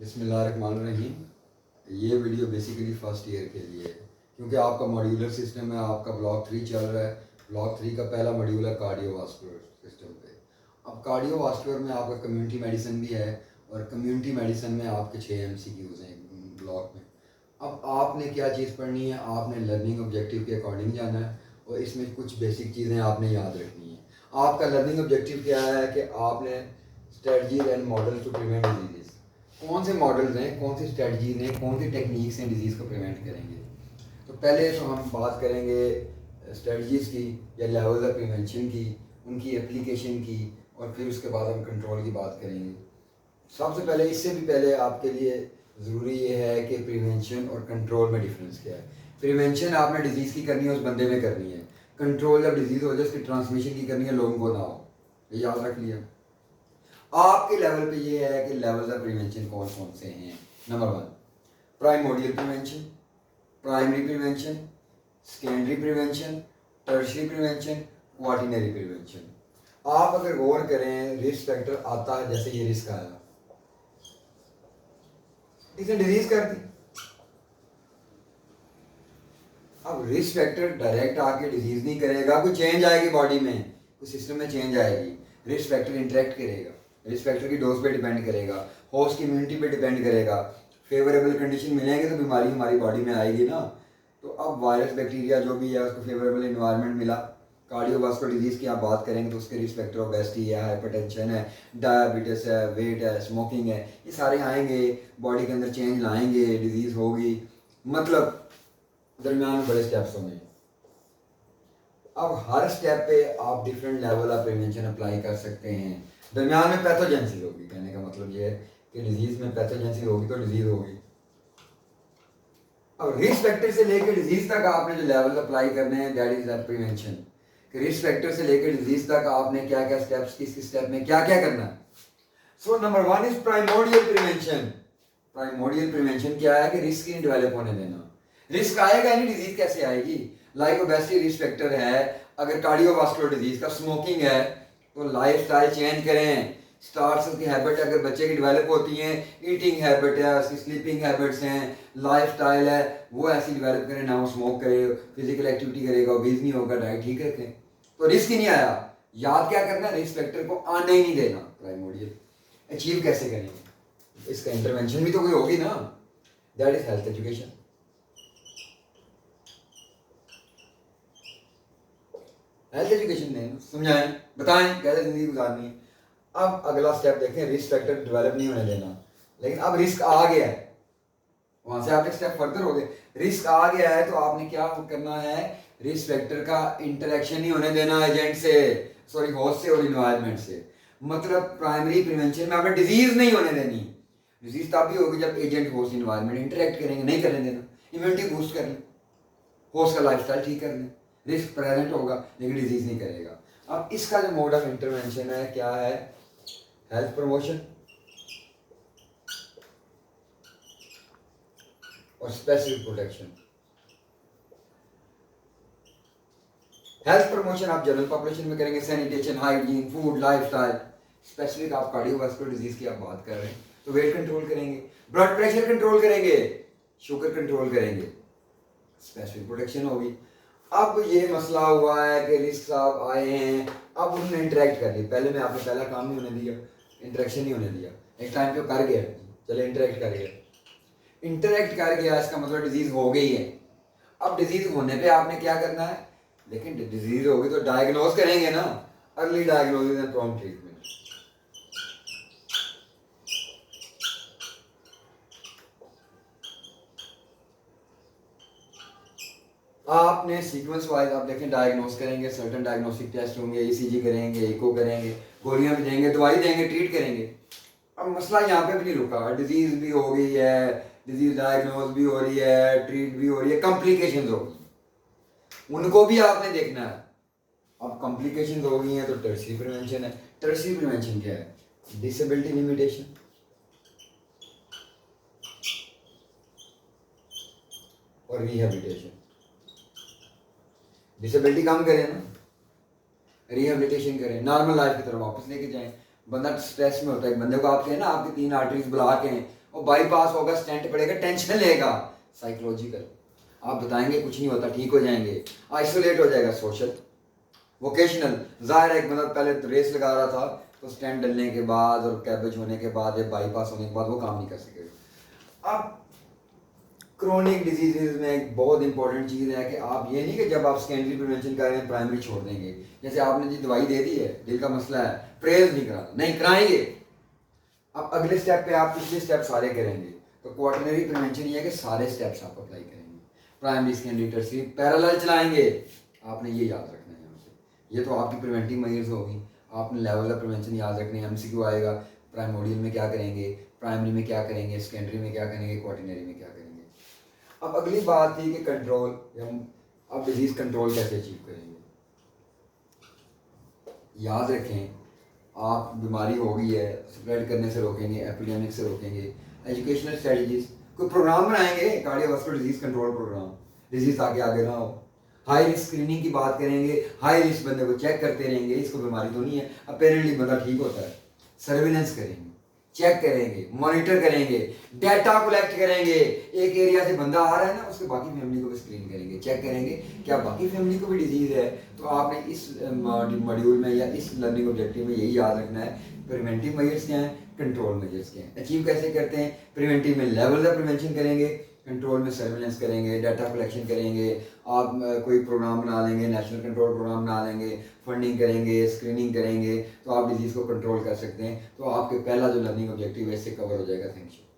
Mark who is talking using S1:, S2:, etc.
S1: बिस्मिल्लाहिर्रहमानिर्रहीम। ये video basically first year के लिए है क्योंकि आपका मॉड्यूलर सिस्टम है, आपका ब्लॉक 3 चल रहा है। ब्लॉक 3 का पहला मॉड्यूल है कार्डियोवास्कुलर सिस्टम पे। अब कार्डियोवास्कुलर में आपका कम्युनिटी मेडिसिन भी है और कम्युनिटी मेडिसिन में आपके 6 MCQs हैं ब्लॉक में। अब आपने क्या चीज़ पढ़नी है, आपने लर्निंग ऑब्जेक्टिव के अकॉर्डिंग जाना है और इसमें कुछ बेसिक चीज़ें आपने याद रखनी है। आपका लर्निंग ऑब्जेक्टिव क्या है कि आपने strategies and model to prevent disease, कौन से मॉडल्स हैं, कौन सी स्ट्रेटजीज हैं, कौन सी टेक्निक्स हैं डिजीज़ को प्रिवेंट करेंगे। तो पहले तो हम बात करेंगे स्ट्रेटजीज़ की या लेवल ऑफ प्रिवेंशन की, उनकी एप्लीकेशन की, और फिर उसके बाद हम कंट्रोल की बात करेंगे। सबसे पहले, इससे भी पहले आपके लिए ज़रूरी ये है कि प्रिवेंशन और कंट्रोल में डिफरेंस क्या है। प्रिवेंशन आपने डिजीज़ की करनी है, उस बंदे में करनी है। कंट्रोल जब डिजीज़ हो जाए उसकी ट्रांसमिशन की करनी है, लोगों को ना हो। ये याद रख लिया। आपके लेवल पे ये है कि लेवल्स ऑफ प्रिवेंशन कौन कौन से हैं। Number 1, primordial prevention, primary prevention, secondary prevention, tertiary prevention, quaternary prevention. आप अगर गौर करें, रिस्क फैक्टर आता है, जैसे ये रिस्क आया, इसने डिजीज कर दी। अब रिस्क फैक्टर डायरेक्ट आके डिजीज नहीं करेगा, कोई चेंज आएगी बॉडी में, कोई सिस्टम में चेंज आएगी। रिस्क फैक्टर इंटरेक्ट करेगा, रिस्क फैक्टर की डोज पे डिपेंड करेगा, होस्ट की इम्यूनिटी पे डिपेंड करेगा। फेवरेबल कंडीशन मिलेंगे तो बीमारी हमारी बॉडी में आएगी ना। तो अब वायरस बैक्टीरिया जो भी है उसको फेवरेबल इन्वायरमेंट मिला। कार्डियोवास्कुलर डिजीज़ की आप बात करेंगे तो उसके रिस्क फैक्टर ओबेसिटी है, हाइपरटेंशन है, डायबिटीज है, वेट है, स्मोकिंग है, ये सारे आएंगे, बॉडी के अंदर चेंज लाएंगे, डिजीज़ होगी। मतलब दरमियान में बड़े स्टेप्स होंगे। अब हर स्टेप पे आप different level of prevention apply कर सकते हैं। दरमियान में पैथोजेंसी होगी, कहने का मतलब ये है कि डिजीज़ में पैथोजेंसी होगी तो डिजीज़ होगी। अब रिस्क फैक्टर से लेकर डिजीज़ तक आपने जो लेवल अप्लाई करने हैं, दैट इज प्रिवेंशन। कि रिस्क फैक्टर से लेकर डिजीज़ तक आपने क्या क्या स्टेप्स, किस किस स्टेप में क्या क्या करना है। So number 1 is primordial prevention. Primordial prevention क्या है कि रिस्क ही नहीं डेवलप होने देना। रिस्क आएगा नहीं, डिजीज कैसे आएगी। लाइक ओबेसिटी रिस्क फैक्टर है। अगर कार्डियोवास्कुलर डिजीज का स्मोकिंग है तो लाइफ स्टाइल चेंज करें। स्टार्ट्स की हैबिट अगर बच्चे की डेवलप होती हैं, ईटिंग हैबिट है, उसकी स्लीपिंग हैबिट्स हैं, लाइफ स्टाइल है, वो ऐसी डेवलप करें ना। वो स्मोक करे, फिजिकल एक्टिविटी करेगा, ओबीज नहीं होगा, डाइट ठीक रखें तो रिस्क ही नहीं आया। याद क्या करना, रिस्क फैक्टर को आने ही नहीं देना। प्राइमोडियल अचीव कैसे करेंगे, इसका इंटरवेंशन भी तो कोई होगी ना। That is health education. Health education दें, समझाएं, बताएं कैसे जिंदगी गुजारनी है। अब अगला स्टेप देखें, रिस्क फैक्टर डेवलप नहीं होने देना। लेकिन अब रिस्क आ गया है, वहां से आप एक स्टेप फर्दर हो गए। रिस्क आ गया है तो आपने क्या करना है, रिस्क फैक्टर का इंटरेक्शन नहीं होने देना एजेंट से, सॉरी होस्ट से और इन्वायरमेंट से। मतलब प्राइमरी प्रिवेंशन में आपने डिजीज नहीं होने देनी। डिजीज तब भी होगी जब एजेंट होस्ट इन्वायरमेंट इंटरेक्ट करेंगे, नहीं करने देना। इम्यूनिटी बूस्ट कर लें, होस्ट का लाइफस्टाइल ठीक कर लें, रिस्क प्रेजेंट होगा लेकिन डिजीज नहीं करेगा। अब इसका जो मोड ऑफ इंटरवेंशन है क्या है, हेल्थ प्रमोशन और स्पेसिफिक प्रोटेक्शन। हेल्थ प्रमोशन आप जनरल पॉपुलेशन में करेंगे, sanitation, hygiene, food, lifestyle. Specific आप कार्डियोवास्कुलर डिजीज की आप बात कर रहे हैं तो वेट कंट्रोल करेंगे, ब्लड प्रेशर कंट्रोल करेंगे, शुगर कंट्रोल करेंगे, स्पेसिफिक प्रोटेक्शन होगी। अब ये मसला हुआ है कि रिस्क साहब आए हैं, अब उन्होंने इंटरेक्ट कर लिया। पहले मैं आपने पहला काम नहीं होने दिया, इंटरेक्शन नहीं होने दिया। एक टाइम पे कर गया, चले इंटरेक्ट कर गया, इंटरेक्ट कर गया, इसका मतलब डिजीज हो गई है। अब डिजीज होने पे आपने क्या करना है, लेकिन डिजीज होगी तो डायग्नोज करेंगे ना, early diagnosis and prompt treatment. आपने सीक्वेंस वाइज आप देखें, डायग्नोस करेंगे, सर्टन डायग्नोस्टिक टेस्ट होंगे, ईसीजी करेंगे, इको करेंगे, गोलियां भी देंगे, दवाई देंगे, ट्रीट करेंगे। अब मसला यहाँ पे भी नहीं रुका, डिजीज भी हो गई है, डिजीज डायग्नोज भी हो रही है, ट्रीट भी हो रही है, कॉम्प्लिकेशंस हो गई, उनको भी आपने देखना है। अब कॉम्प्लिकेशंस हो गई हैं तो टर्शियरी प्रिवेंशन है। टर्शियरी प्रिवेंशन क्या है, डिसेबिलिटी लिमिटेशन और रिहेबिलिटेशन। डिसेबिलिटी कम करें ना, रिहेबिलिटेशन करें, नॉर्मल लाइफ की तरफ वापस लेके जाएं। बंदा स्ट्रेस में होता है, बंदे को आप कहें ना आपकी 3 आर्टरीज ब्लॉक हैं, और बाईपास होगा, स्टेंट पड़ेगा, टेंशन लेगा। साइकोलॉजिकल, आप बताएंगे कुछ नहीं होता, ठीक हो जाएंगे। आइसोलेट हो जाएगा। सोशल, वोकेशनल, जाहिर है एक मतलब पहले तो रेस लगा रहा था तो स्टेंट डलने के बाद और कैबेज होने के बाद या बाईपास होने के बाद वो काम नहीं कर सकेगा। अब क्रोनिक डिजीजेज में एक बहुत इंपॉर्टेंट चीज़ है कि आप ये नहीं कि जब आप सेकेंडरी प्रिवेंशन कर रहे हैं प्राइमरी छोड़ देंगे। जैसे आपने जी दवाई दे दी है, दिल का मसला है, प्रेज नहीं कराना, नहीं कराएंगे। अब अगले स्टेप पे आप पिछले स्टेप सारे करेंगे। तो क्वार्टरनरी प्रिवेंशन ये है कि सारे स्टेप्स आप अप्लाई करेंगे, प्राइमरी सेकेंडरी टर्सरी पैरेलल चलाएंगे। आपने ये याद रखना है यहाँ से। ये तो आपकी प्रिवेंटिव मेजर्स होगी। आपने लेवल ऑफ प्रिवेंशन याद रखने हैं। एमसीक्यू आएगा, प्राइमोडियल में क्या करेंगे, प्राइमरी में क्या करेंगे, सेकेंडरी में क्या करेंगे, क्वार्टरनरी में क्या करेंगे। अब अगली बात थी कि कंट्रोल, हम अब डिजीज कंट्रोल कैसे अचीव करेंगे। याद रखें, आप बीमारी हो गई है, स्प्रेड करने से रोकेंगे, एपिडेमिक से रोकेंगे। एजुकेशनल स्ट्रेटजीज, कोई प्रोग्राम बनाएंगे, cardiovascular disease control program, disease आगे आगे ना हो। हाई रिस्क स्क्रीनिंग की बात करेंगे, हाई रिस्क बंदे को चेक करते रहेंगे, इसको बीमारी तो नहीं है, अपेरेंटली बंदा ठीक होता है। सर्विलेंस करेंगे, चेक करेंगे, मॉनिटर करेंगे, डाटा कलेक्ट करेंगे। एक एरिया से बंदा आ रहा है ना, उसके बाकी फैमिली को भी स्क्रीन करेंगे, चेक करेंगे क्या बाकी फैमिली को भी डिजीज़ है। तो आपने इस मॉड्यूल में या इस लर्निंग ऑब्जेक्टिव में यही याद रखना है, प्रिवेंटिव मेजर्स क्या हैं, कंट्रोल मेजर्स क्या हैं। अचीव कैसे करते हैं, प्रिवेंटिव में लेवल ऑफ प्रिवेंशन करेंगे, कंट्रोल में सर्विलेंस करेंगे, डाटा कलेक्शन करेंगे। आप कोई प्रोग्राम बना लेंगे, नेशनल कंट्रोल प्रोग्राम बना लेंगे, फंडिंग करेंगे, स्क्रीनिंग करेंगे, तो आप डिजीज़ को कंट्रोल कर सकते हैं। तो आपके पहला जो लर्निंग ऑब्जेक्टिव है इससे कवर हो जाएगा। Thank you.